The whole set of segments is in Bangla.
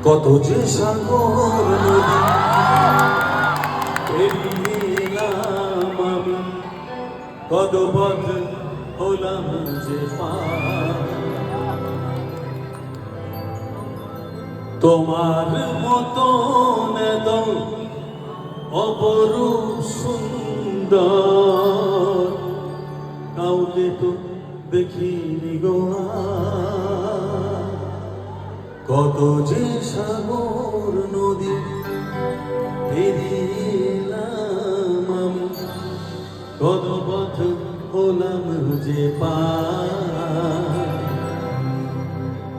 কত যে সাগর নদী পেরিয়েলাম আমি, কত পথ হলাম যে পার। তোমার মতন এত অপরূপ সুন্দর কাউকে তো দেখিনি গো আর। কত যে সাগর নদী পেরিয়েলাম আমি, কত পথ হলাম যে পার।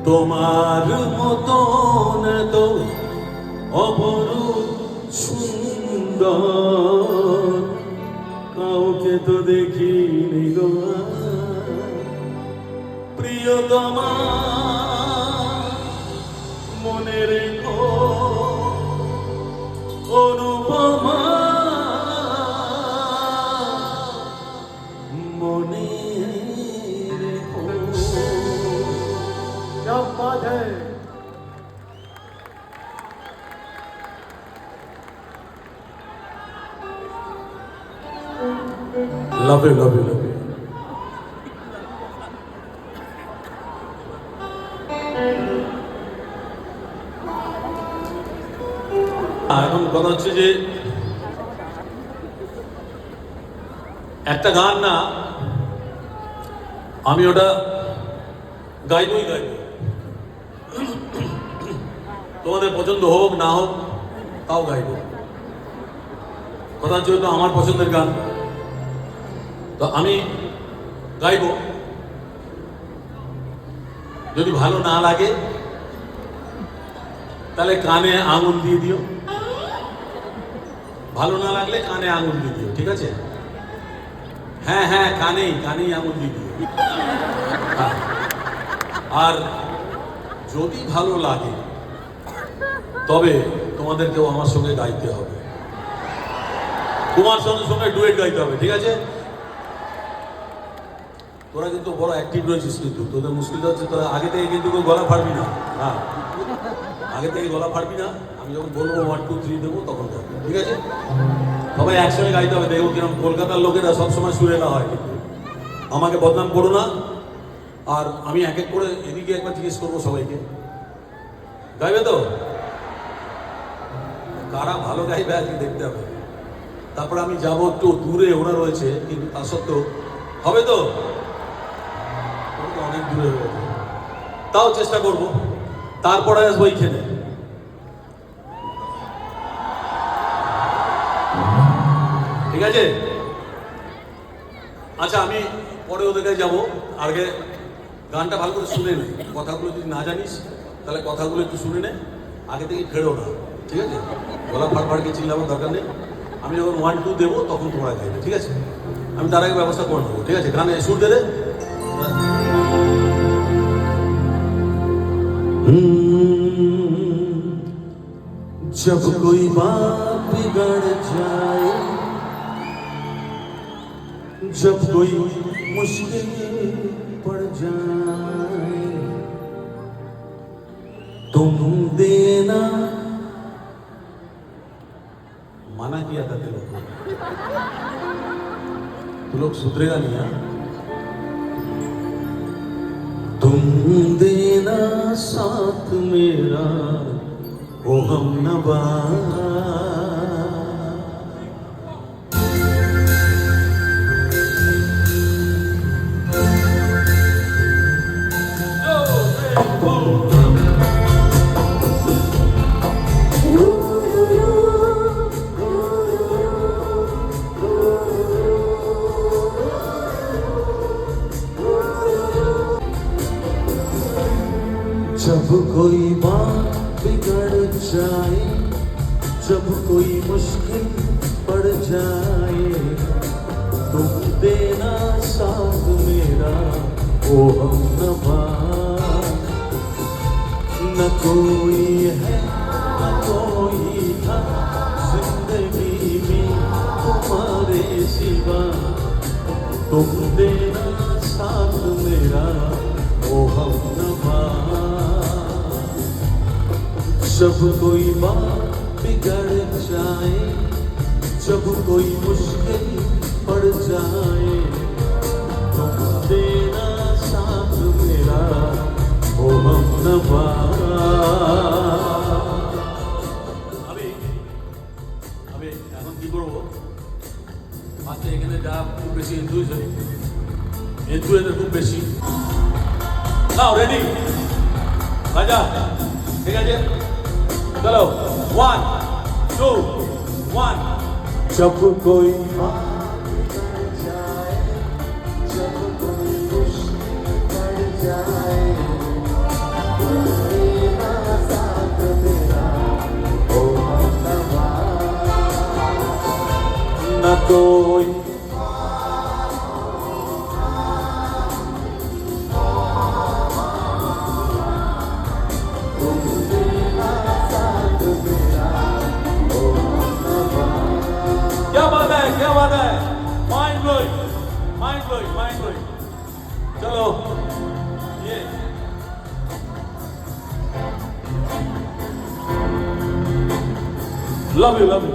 তোমার মতন তো অপরূপ সুন্দর কাউকে তো দেখিনি গো আর। প্রিয়তমা মনে রেখো, অনুপমা মনে রেখো। क्या बात है। Love you love you love you. এখন কথা হচ্ছে যে একটা গান না, আমি ওটা গাইবই গাইব, তোমাদের পছন্দ হোক না হোক তাও গাইব। কথা হচ্ছে তো আমার পছন্দের গান, তো আমি গাইব। যদি ভালো না লাগে তাহলে কানে আঙুল দিয়ে দিও, ভালো না লাগলে কানে আঙুল দিয়ে দিও, ঠিক আছে? হ্যাঁ হ্যাঁ, কানেই কানেই আঙুল দিয়ে দিও। আর যদি ভালো লাগে তবে তোমাদেরকেও আমার সঙ্গে গাইতে হবে, তোমার সঙ্গে ডুয়েট গাইতে হবে, ঠিক আছে? তোরা কিন্তু বড় অ্যাক্টিভ রয়েছিস, কিন্তু তোদের মুশকিলটা হচ্ছে তোরা আগে থেকে কিন্তু গলা ফাড়বি না। হ্যাঁ, আগে থেকে গলা ফাড়বি না। আমি যখন বলবো 1 2 3 দেবো তখন গাইবি, ঠিক আছে? সবাই একসঙ্গে গাইতে হবে। দেখো কিরকম কলকাতার লোকেরা সবসময় সুরেলা হয়, কিন্তু আমাকে বদনাম করো না। আর আমি এক এক করে এদিকে একবার জিজ্ঞেস করবো সবাইকে, গাইবে তো? কারা ভালো গাইবে আজকে দেখতে হবে। তারপরে আমি যাবো একটু দূরে, ওরা রয়েছে, কিন্তু তা সত্ত্বেও হবে তো? অনেক দূরে রয়েছে, তাও চেষ্টা করব। তারপরে আসবো এইখানে, ঠিক আছে? আচ্ছা, আমি পরে ওদের কাছে যাবো। আগে গানটা ভালো করে শুনে নে, কথাগুলো যদি না জানিস তাহলে কথাগুলো একটু শুনে নে, আগে থেকে ফেরো না, ঠিক আছে? গলা ফাড়কে চিল্লাবার দরকার নেই। আমি যখন 1 2 দেবো তখন তোমরা গাইবে, ঠিক আছে? আমি তার আগে ব্যবস্থা করে নেবো, ঠিক আছে? গানে সুর দে রে। जब कोई बात बिगड़ जाए, जब कोई मुश्किल पड़ जाए, तुम देना। माना किया था तेरे को, तू लोग सुधरेगा नहीं। यार तुम देना साथ मेरा, ओ हमनवा। जब कोई बात बिगड़ जाए, जब कोई मुश्किल पड़ जाए, तुम देना साथ मेरा, ओ हमनवा। न कोई है न कोई था जिंदगी में तुम्हारे सिवा, तुम देना साथ मेरा, ओ हमनवा। सब कोई बात बिगड़ जाए, जब कोई मुश्किल पड़ जाए, तुम देना साथ मेरा ओ हमनवा। আমি এখন কি করবো, আজকে এখানে যা খুব বেশি এনজয়ের খুব বেশি। নাও রেডি রাজা, ঠিক আছে চলো 1 2 1। जब कोई बात बिगड़ जाए, जब कोई मुश्किल पड़ जाए, तुम देना साथ मेरा ओ हमनवा। न कोई क्या बात है, mind blowing, mind blowing, mind blowing. चलो ये love you, love you.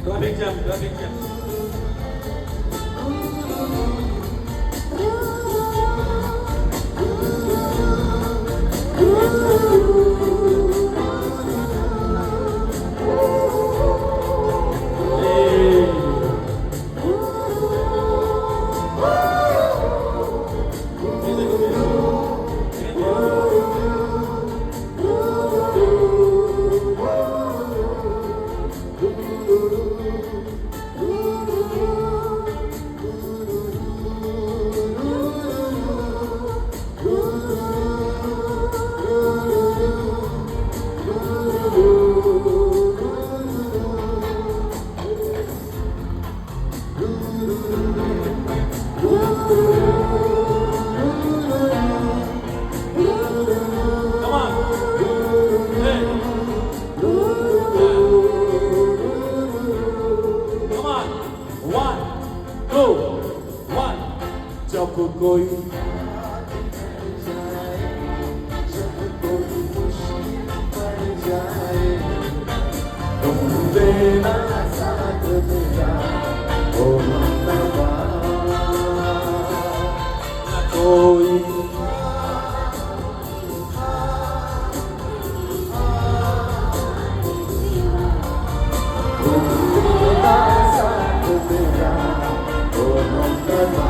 Traffic jam, traffic jam. जब कोई जब कोई मुश्किल पड़ जाए, तुम देना साथ मेरा ओ हमनवा। कोई तुम देना साथ मेरा ओ हमनवा।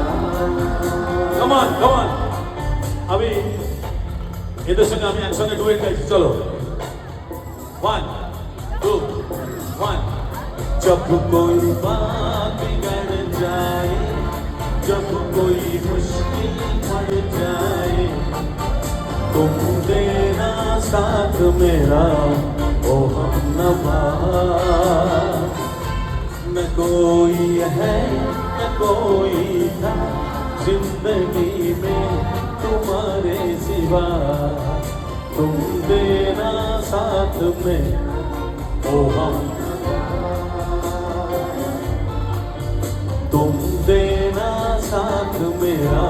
Come on, come on. अभी इधर से हम एक्शन में डुएट गाइस, चलो 1 2 1। जब कोई बात बिगड़ जाए, जब कोई मुश्किल पड़ जाए, तुम देना साथ मेरा ओ हमनवा। न कोई है न कोई था जिंदगी में तुम्हारे सिवा, तुम देना साथ में ओ हम, तुम देना साथ मेरा